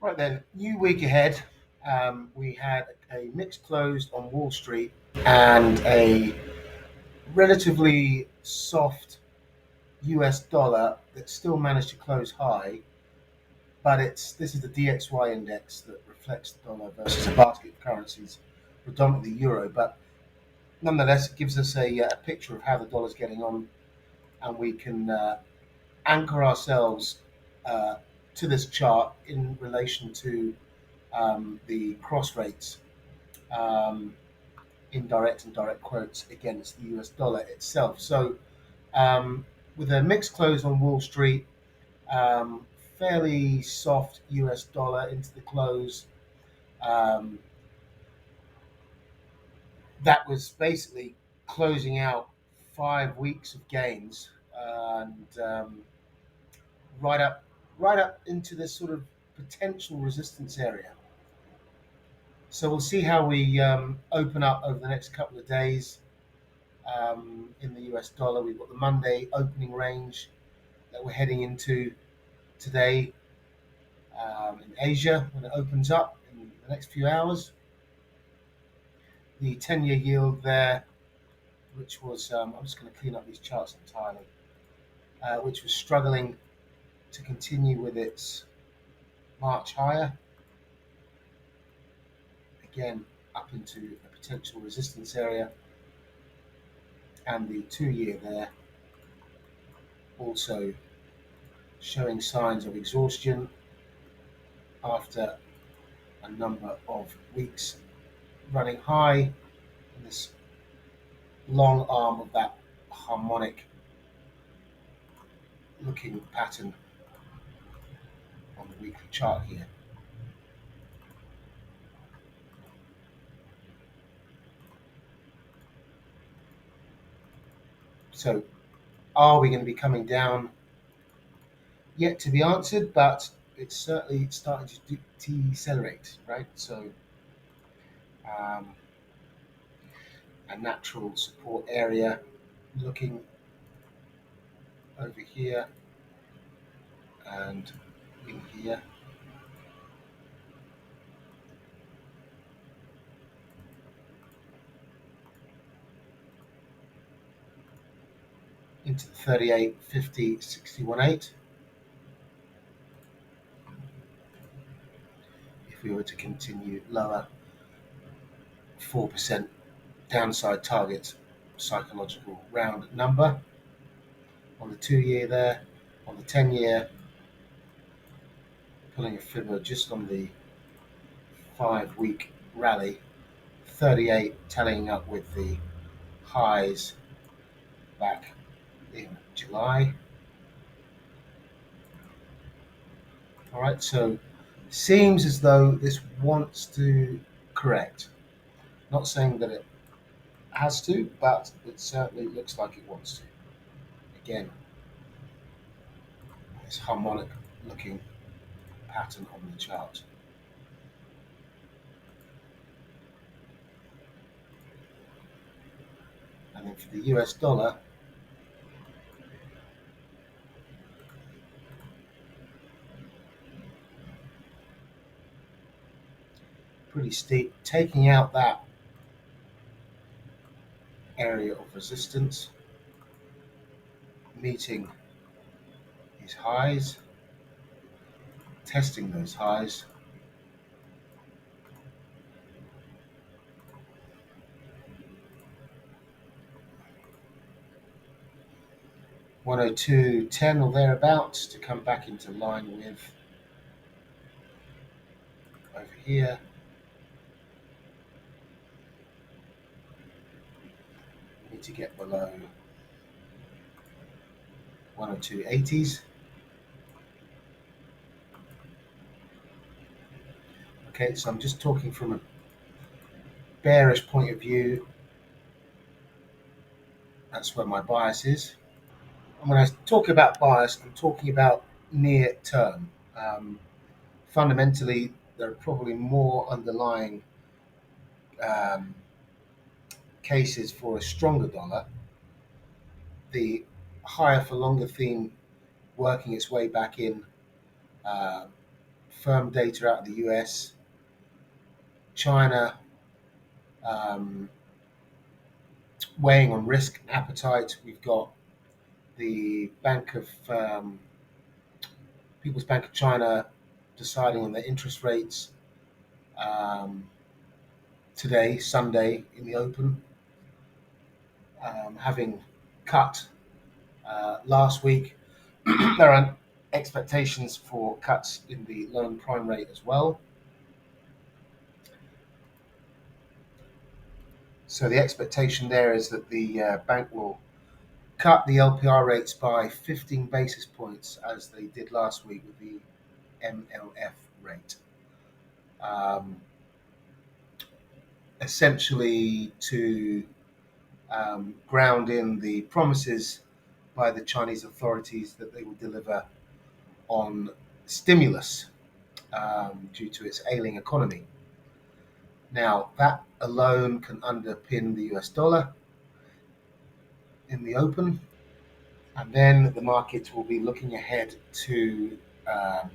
Right then, new week ahead. We had a mixed close on Wall Street and a relatively soft US dollar that still managed to close high. But this is the DXY index that reflects the dollar versus a basket of currencies, predominantly euro. But nonetheless, it gives us a picture of how the dollar's getting on, and we can anchor ourselves uh, to this chart in relation to the cross rates, um, indirect and direct quotes against the US dollar itself. So, um, with a mixed close on Wall Street, um, fairly soft US dollar into the close, um, that was basically closing out 5 weeks of gains and right up into this sort of potential resistance area. So we'll see how we open up over the next couple of days in the US dollar. We've got the Monday opening range that we're heading into today in Asia when it opens up in the next few hours. The 10-year yield there, which was, I'm just going to clean up these charts entirely, which was struggling to continue with its march higher. Again, up into a potential resistance area. And the 2-year there also showing signs of exhaustion after a number of weeks running high in this long arm of that harmonic looking pattern on the weekly chart here. So are we going to be coming down? Yet to be answered, but it's certainly starting to decelerate, right? So um, a natural support area looking over here and in here. Into the 38, 50, 61.8. If we were to continue lower, 4% downside target, psychological round number on the 2-year there, on the 10-year, pulling a fibber just on the 5-week rally, 38 tallying up with the highs back in July. All right, so seems as though this wants to correct. Not saying that it has to, but it certainly looks like it wants to. Again, this harmonic looking pattern on the chart. And then for the US dollar, pretty steep, taking out that area of resistance, meeting these highs, testing those highs. $102.10 or thereabouts to come back into line with over here. Need to get below 102.80s. Okay, so I'm just talking from a bearish point of view. That's where my bias is. And when I talk about bias, I'm talking about near term. Fundamentally, there are probably more underlying um, cases for a stronger dollar. The higher for longer theme working its way back in, uh, firm data out of the US, China um, weighing on risk appetite. We've got the People's Bank of China deciding on their interest rates um, today, Sunday, in the open, having cut last week. There are expectations for cuts in the loan prime rate as well. So the expectation there is that the bank will cut the LPR rates by 15 basis points as they did last week with the MLF rate. Um, Essentially to ground in the promises by the Chinese authorities that they will deliver on stimulus due to its ailing economy. Now, that alone can underpin the US dollar in the open, and then the markets will be looking ahead to um,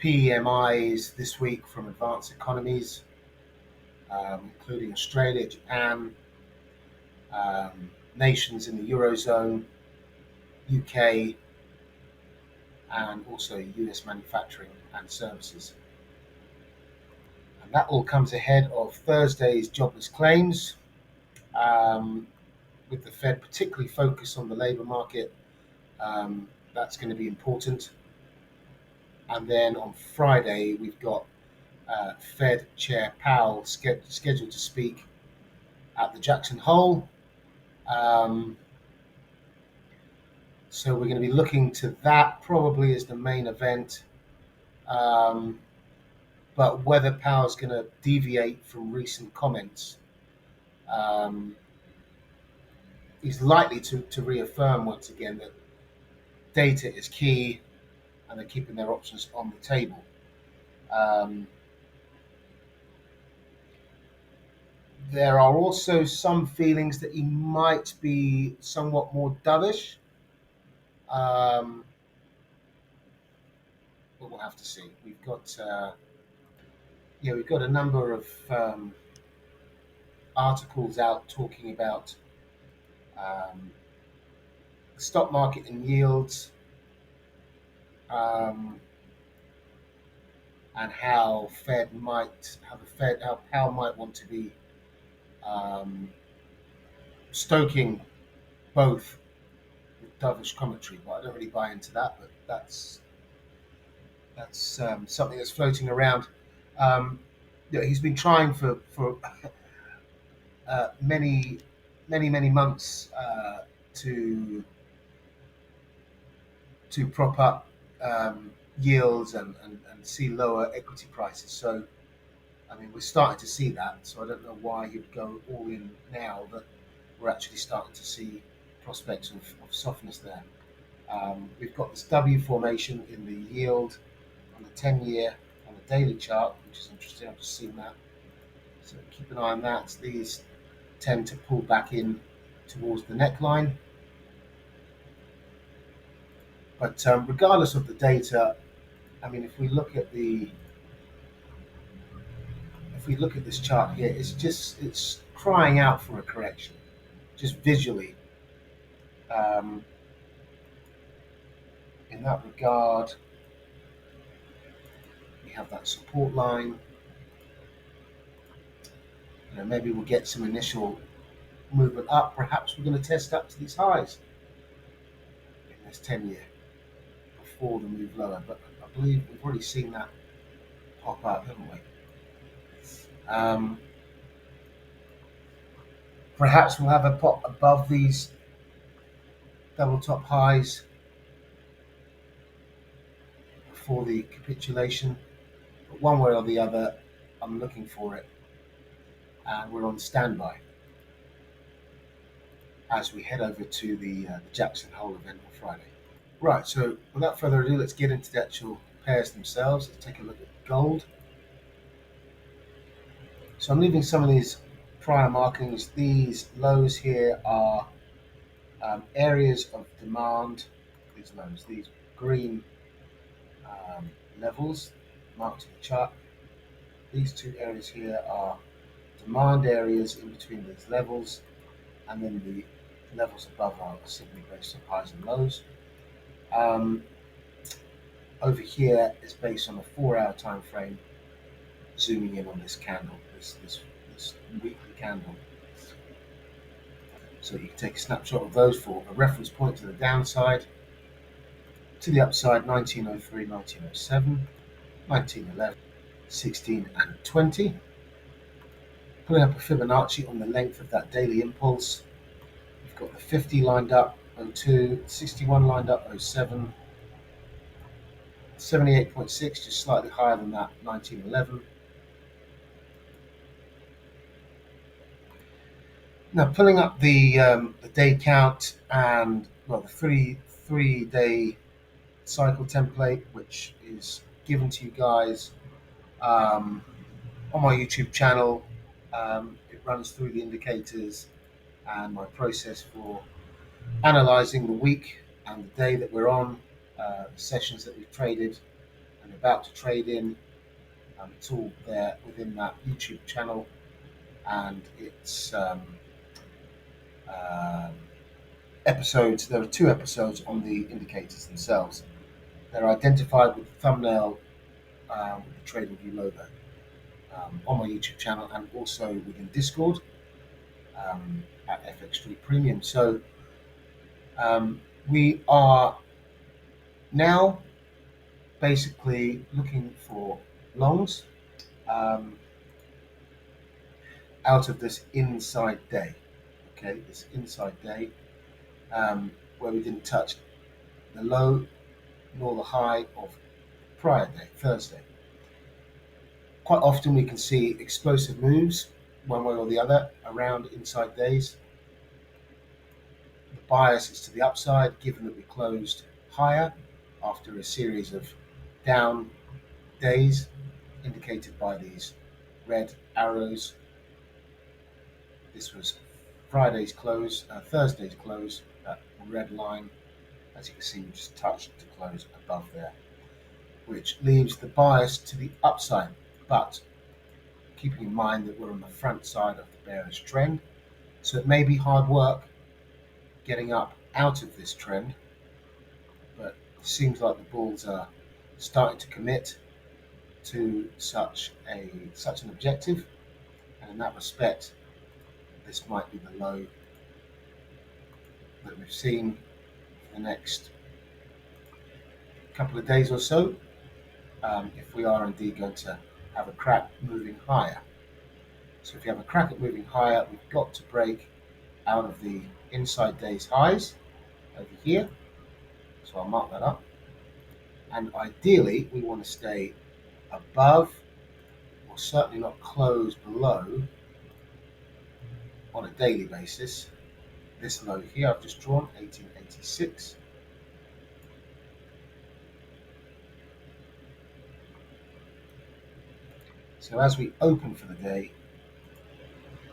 PMIs this week from advanced economies, including Australia, Japan, nations in the Eurozone, UK, and also US manufacturing and services. And that all comes ahead of Thursday's jobless claims, um, with the Fed particularly focused on the labour market. That's going to be important. And then on Friday, we've got Fed Chair Powell scheduled to speak at the Jackson Hole. Um, so we're going to be looking to that probably as the main event. Um, but whether Powell's going to deviate from recent comments, um, he's likely to reaffirm once again that data is key and they're keeping their options on the table. Um, there are also some feelings that he might be somewhat more dovish, um, but we'll have to see. We've got a number of articles out talking about um, the stock market and yields, um, and how Powell might want to be um, stoking both with dovish commentary. But I don't really buy into that. But that's something that's floating around. Um, he's been trying for many months to prop up yields and see lower equity prices. So, I mean, we're starting to see that. So I don't know why he'd go all in now, but we're actually starting to see prospects of softness there. We've got this W formation in the yield on the 10-year on the daily chart, which is interesting. I've just seen that. So keep an eye on that. These tend to pull back in towards the neckline. But regardless of the data, I mean, if we look at this chart here, it's crying out for a correction, just visually. Um, in that regard, we have that support line. Maybe we'll get some initial movement up. Perhaps we're going to test up to these highs in this 10-year before the move lower. But I believe we've already seen that pop up, haven't we? Perhaps we'll have a pop above these double top highs before the capitulation. But one way or the other, I'm looking for it. And we're on standby as we head over to the Jackson Hole event on Friday. Right, so without further ado, let's get into the actual pairs themselves. Let's take a look at gold. So I'm leaving some of these prior markings. These lows here are areas of demand. These lows, these green levels marked in the chart. These two areas here are demand areas in between these levels, and then the levels above are simply based on highs and lows. Um, Over here is based on a 4-hour time frame, zooming in on this candle, this weekly candle. So you can take a snapshot of those for a reference point to the downside. To the upside, 1903, 1907, 1911, 16 and 20. Pulling up a Fibonacci on the length of that daily impulse. We've got the 50 lined up, 02, 61 lined up, 07, 78.6, just slightly higher than that, 1911. Now pulling up the day count and well the three day cycle template, which is given to you guys on my YouTube channel. It runs through the indicators and my process for analyzing the week and the day that we're on, the sessions that we've traded and about to trade in. It's all there within that YouTube channel, and it's um, episodes. There are 2 episodes on the indicators themselves. They're identified with the thumbnail with the TradingView logo on my YouTube channel and also within Discord at FX Street Premium. So we are now basically looking for longs um, out of this inside day. Okay, this inside day where we didn't touch the low nor the high of prior day, Thursday. Quite often we can see explosive moves one way or the other around inside days. The bias is to the upside given that we closed higher after a series of down days indicated by these red arrows. This was Friday's close, Thursday's close, that red line, as you can see, we just touched to close above there, which leaves the bias to the upside. But keeping in mind that we're on the front side of the bearish trend, so it may be hard work getting up out of this trend, but it seems like the bulls are starting to commit to such an objective, and in that respect, this might be the low that we've seen for the next couple of days or so, if we are indeed going to have a crack moving higher. So if you have a crack at moving higher, we've got to break out of the inside day's highs over here. So I'll mark that up. And ideally, we want to stay above, or certainly not close below, on a daily basis, this low here I've just drawn, 1886. So as we open for the day,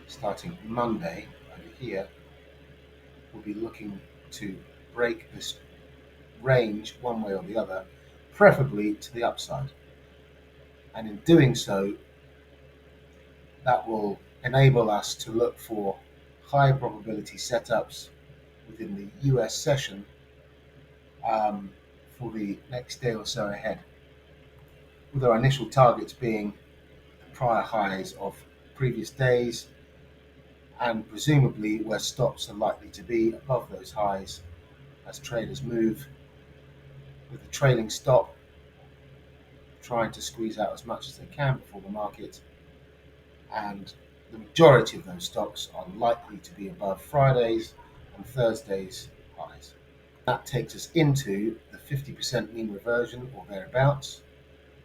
starting Monday over here, we'll be looking to break this range one way or the other, preferably to the upside. And in doing so, that will enable us to look for high probability setups within the US session for the next day or so ahead, with our initial targets being the prior highs of previous days, and presumably where stops are likely to be above those highs as traders move, with the trailing stop trying to squeeze out as much as they can before the market, and the majority of those stocks are likely to be above Friday's and Thursday's highs. That takes us into the 50% mean reversion or thereabouts,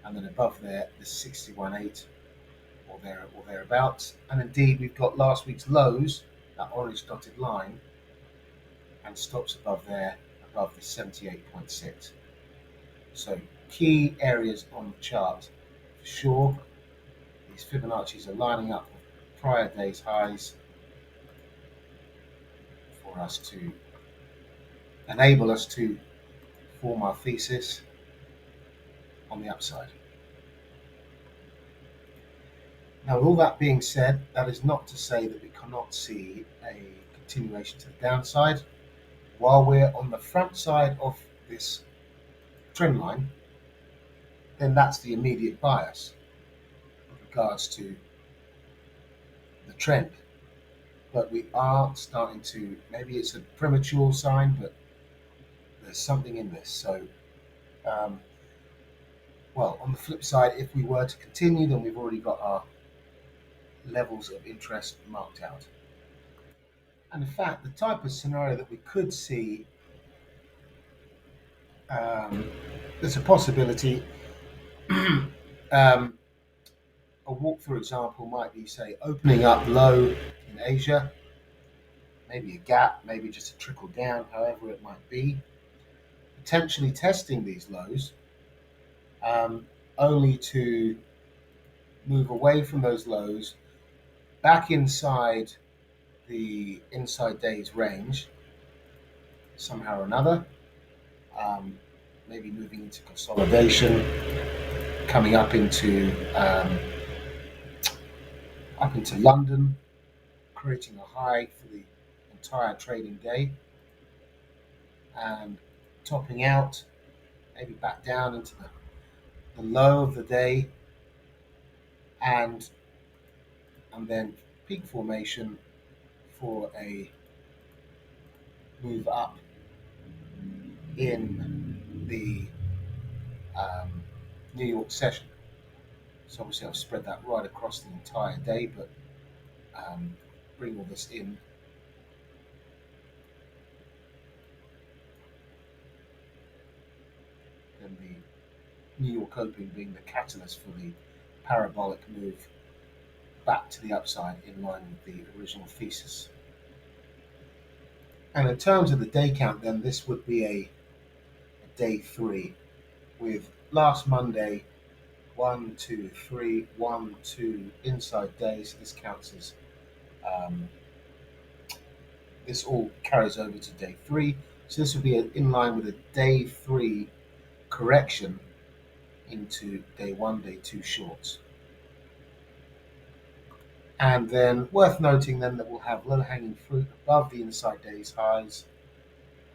and then above there the 61.8 or thereabouts. And indeed we've got last week's lows, that orange dotted line, and stops above there, above the 78.6. So key areas on the chart for sure. These Fibonacci's are lining up with prior day's highs for us to enable us to form our thesis on the upside. Now, with all that being said, that is not to say that we cannot see a continuation to the downside. While we're on the front side of this trend line, then that's the immediate bias with regards to the trend. But we are starting to, maybe it's a premature sign, but there's something in this. So, um, well, on the flip side, if we were to continue, then we've already got our levels of interest marked out. And in fact, the type of scenario that we could see, there's a possibility. um, a walk-through example might be, say, opening up low in Asia, maybe a gap, maybe just a trickle down, however it might be, potentially testing these lows, only to move away from those lows, back inside the inside days range, somehow or another, um, maybe moving into consolidation, coming up into London, creating a high for the entire trading day, and topping out, maybe back down into the low of the day, and then peak formation for a move up in the um, New York session. So obviously I've spread that right across the entire day, but bring all this in. Then the New York Open being the catalyst for the parabolic move back to the upside in line with the original thesis. And in terms of the day count, then this would be a day 3 with last Monday 1, 2, 3, 1, 2 inside days. So this counts as this all carries over to day 3. So this would be in line with a day 3 correction into day 1, day 2 shorts. And then worth noting then that we'll have low hanging fruit above the inside day's highs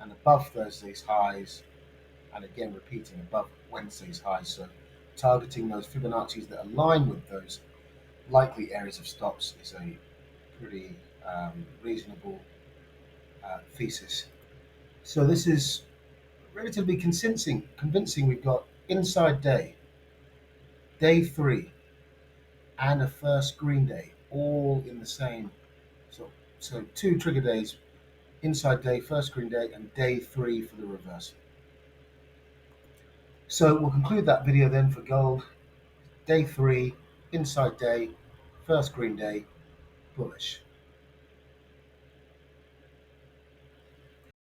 and above Thursday's highs, and again repeating above Wednesday's highs. So targeting those Fibonacci's that align with those likely areas of stops is a pretty reasonable thesis. So this is relatively convincing. We've got inside day, day 3, and a first green day, all in the same. So 2 trigger days, inside day, first green day, and day 3 for the reversal. So we'll conclude that video then for gold. Day 3, inside day, first green day, bullish.